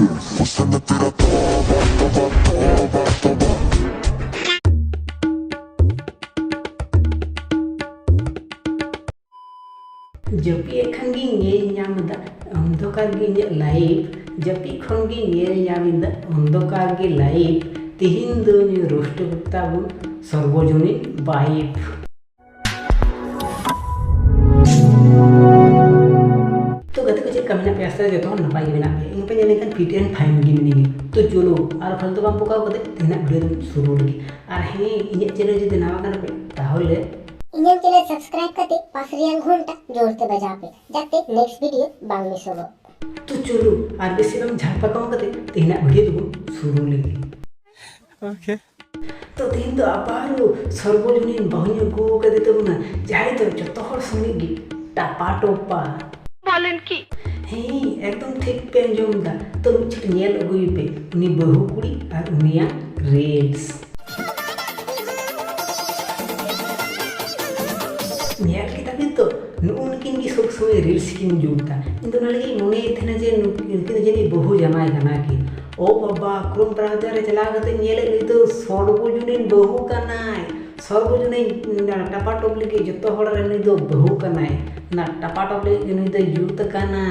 जपी एखन गे अंधकार गे लाइव जपी खन गे अंधकार गे लाइव तिहिन दो रोस्ट ताबुन सर्वजनीन बाइफ तो गति को चेक कमिना प्यासा जो तो नपाई के बिना इन पे जाने kan fit and fine गे मिनी तो चलो आर फालतू बाम पोकाव कते तिना वीडियो शुरू लगी आर हे इने चैनल जदि नावा काना पे ताहले इन्हें चैनल सब्सक्राइब करते पास रियल घंटा जोड़ते बजा पे जाते नेक्स्ट वीडियो बांग मिस होगा तो चलो आर बेसी बाम झापा काम करते तिना वीडियो तो शुरू लगी ओके तो तीन तो आपारो सर्वजनीन बहुनिया को कदे तो ना जाय तो जतो हर संगे गी टापा टोपा बोलन की हे एकदम ठीक पे अंजमदा तो छिट नेल अगुई पे उनी बहु कुड़ी और उनिया रील्स नेल की तभी तो उनकिन की सब समय रील्स किन जुड़ता इन तो नलगी मुने इतने जे इनकिन जे बहु जमाय गाना की ओ बाबा क्रोम ब्राउज़र रे चला गते नेले नी तो सर्वजनीन बहु कनाय सर्वजनीन टापा टॉप लगी जतो हड़ रे नी तो बहु कनाय ना टापा टॉप लगी नी तो यूत कना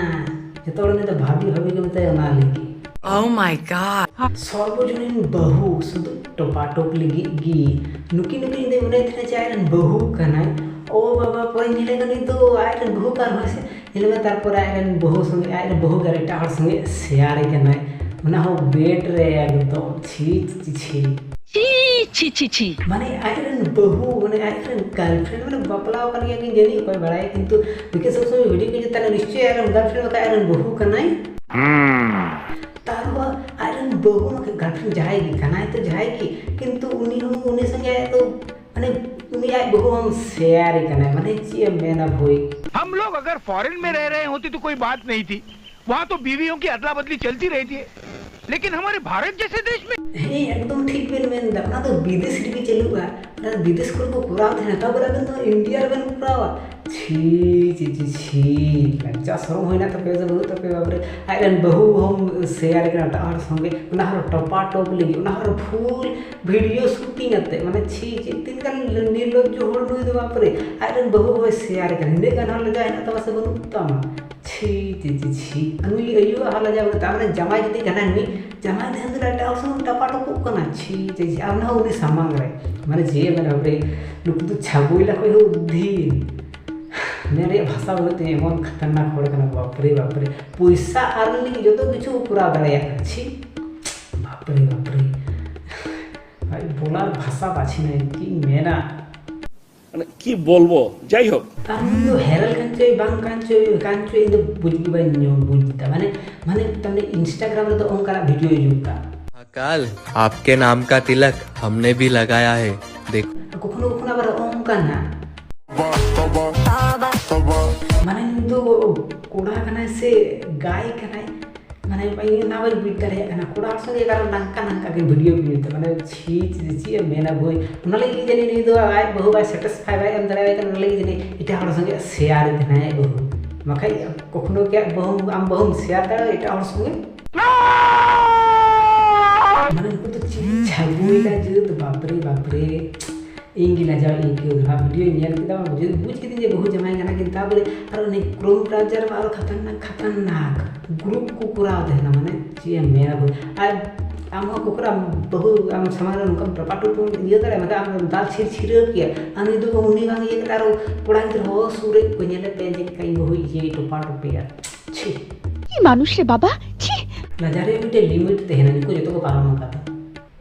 जतो हड़ नी तो भाभी भाभी के मते ना लगी ओह माय गॉड सर्वजनीन बहु सुदु टापा टॉप लगी गी नुकी नुकी दे उने थने चायरन बहु कनाय ओ बाबा पर नेले गनी तो आयरन बहु कार होसे नेले में तार पर आयरन बहु संगे आयरन बहु गारे टाड़ संगे शेयर कनाय मना हो बेट रे एकदम छी माने आयरन बहु माने आयरन गर्लफ्रेंड माने बापला कर गया कि जनी कोई बड़ाई किंतु बिके सब समय वीडियो के जता निश्चय आयरन गर्लफ्रेंड का आयरन बहु कनाई तारवा आयरन बहु के गर्लफ्रेंड जाएगी कनाई तो जाएगी किंतु उनी संगे तो माने उनी आय बहु हम शेयर कनाई माने ची मेना होई हम लोग अगर फॉरेन में रह रहे होते तो कोई बात नहीं थी वहाँ तो बीवियों की अदला बदली चलती रहती है लेकिन हमारे भारत जैसे देश में हे एकदम ठीक बेन मेन दपना तो विदेश रे चलुआ ना विदेश को कुराव थे तब रबन तो इंडिया रे कुरावा छी लज्जा शरम होइना तो पे जब तो पे बाबरे आयरन बहु हम शेयर करता और संगे उनाहर टपा टॉप लगी उनाहर फुल वीडियो शूटिंग अते माने छी तीन का निर्लज्ज होड़ नुई दे बापरे आयरन बहु हो शेयर कर ने गाना लगा है ना तो बस बनु तमा छी अनुई अयो हाला जाव तामने जमाई जति गाना नुई जमाई देन दला टाउसन टपा टॉप कना छी आना उनी सामांग रे माने जे माने बापरे नुक तो छागुइला कोई हो दिन मेरे भाषा बोलते हैं मन खतरनाक होड़ कना बापरे पैसा आरली की जतो किछु पूरा दड़या छी बापरे भाई बोलार भाषा बाछि নাই কি মেনা মানে কি বলবো যাই হোক তার মধ্যে হেরাল কাঞ্চো ইন্দু বুঝি বাই নিয়ম বুঝিতা মানে तुमने इंस्टाग्राम रे तो ओंकारा वीडियो जुता काल आपके नाम का तिलक हमने भी लगाया है देखो कखनो आबार ओंकाना माने तो कोड़ा कना से गाय कना माने भाई ना भाई बीट करे कना कोड़ा संगे कार नंका के वीडियो बीते माने छी मेना भई उना लगी जनी नहीं तो आय बहु बाय सैटिस्फाई बाय अंदर आय कना लगी जनी इटा हर संगे शेयर देना है बहु मखाई कखनो क्या बहु आम बहु शेयर दा इटा हर संगे माने को तो छी छागुइला जत बापरे इंगिला जाओ इंगी उधर वीडियो नियल किदा मुझे बुझ के दिन बहु जमाई गाना कि ताबरे और ने क्रोम ब्राउज़र में और खतरनाक ग्रुप को पूरा देना माने जी मेरा आ आम कोकरा बहु आम समाज उनका टपाटो तो ये दरे मत आम दाल छिर किया आनी दो उनी गांग ये तारो कोड़ा इधर हो सूरे को नेले पे जे कई बहु ये टपाटो पे यार छी ये मानुष रे बाबा छी नजारे मिटे लिमिट तेहना को जतो को पालन करता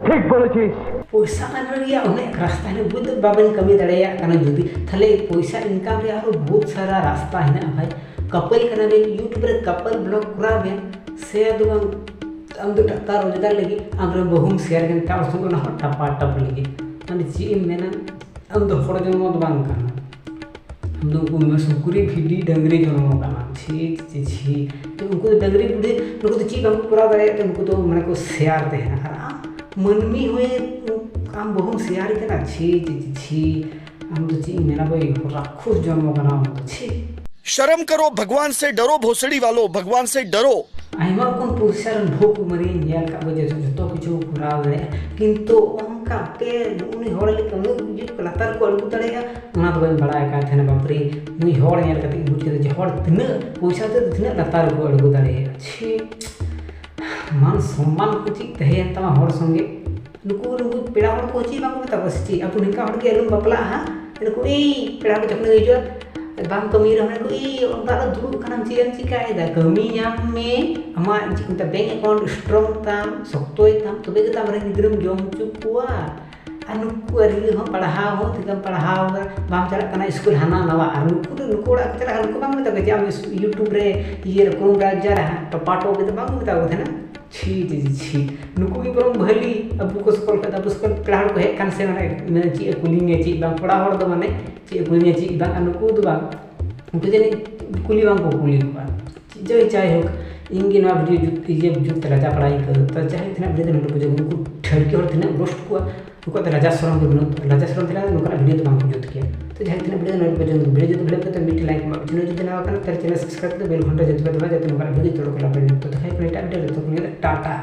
ठीक बोलेছিস पैसा अनरिया अनेक रास्ता है बुद्ध बाबन कमी दड़ेया कना जुदी थले पैसा इनकम रे आरो बहुत सारा रास्ता है ना भाई कपल कना बे यूट्यूब रे कपल ब्लॉग करा बे से दुगम हम दो टक्का रोजगार लगी हमरे बहुम शेयर के का संग ना टपा टप लगी माने जी मेना हम दो फोड़ जन मत बांग करना हम दो को सुकुरी भिडी डंगरी जन करना छी तो उनको डंगरी बुढ़े उनको तो ची हमको पूरा दड़े तो उनको तो माने को शेयर दे ना मनमी हुए काम बहुम शेयर के ना छी हम तो ची मेरा भाई राखुस जन्म बना हम तो छी शर्म करो भगवान से डरो भोसड़ी वालों भगवान से डरो आयमा रकम पोजिशन भोग मरी नेल का बजे जो किछु कराव दे किंतु onka पे उनी होड़ ले कम जी लातार को अलगु दड़ेया ओना तो बड़ा का थेना बापरे नुई होड़ नेल कते बुझ के जे होड़ तिना पैसा ते तिना लातार को अलगु दड़ेया छी मान सम्मान को ची तहे तमा होड़ संगे नुकु नुकु पेड़ा होड़ को ची बाको बता बस ची अपु निका होड़ के अलुम बपला हा नुकु ए पेड़ा को जखन गइजो bang kami rahman ko orang dulu kanam cian cikai dah kami yang me ama kita bank account strong tam soktoi tam tu bagi kita mereka digeram jom cukua anu ku ari ho padahau ho tikam padahau ga bang cara kana school hana nawa anu ku ora kita anu ku bang meta ke jam YouTube re ye krum raja to pato ke bang meta ko thena छी नुकु की परम भली अबु को school का Abu school पढ़ा को हे कान से माने ची कुली में ची बांग पढ़ा होड़ दो माने ची कुली में ची बांग नुकु दो बांग उनको जने कुली बांग को कुली बा जो चाहे हो इंगी ना वीडियो जुत जुत राजा पढ़ाई कर तो चाहे इतना वीडियो न बुझे उनको ठड़की और थे रोस्ट को उनको राजा शरण को राजा शरण थे उनका वीडियो तो बांग जुत किया तो चाहे इतना वीडियो न बुझे वीडियो जो वीडियो तो मिट लाइक मा चैनल जो ना कर चैनल सब्सक्राइब कर बेल घंटा जब दबा जाते उनका वीडियो तो कला तो है प्लेटा वीडियो तो टाटा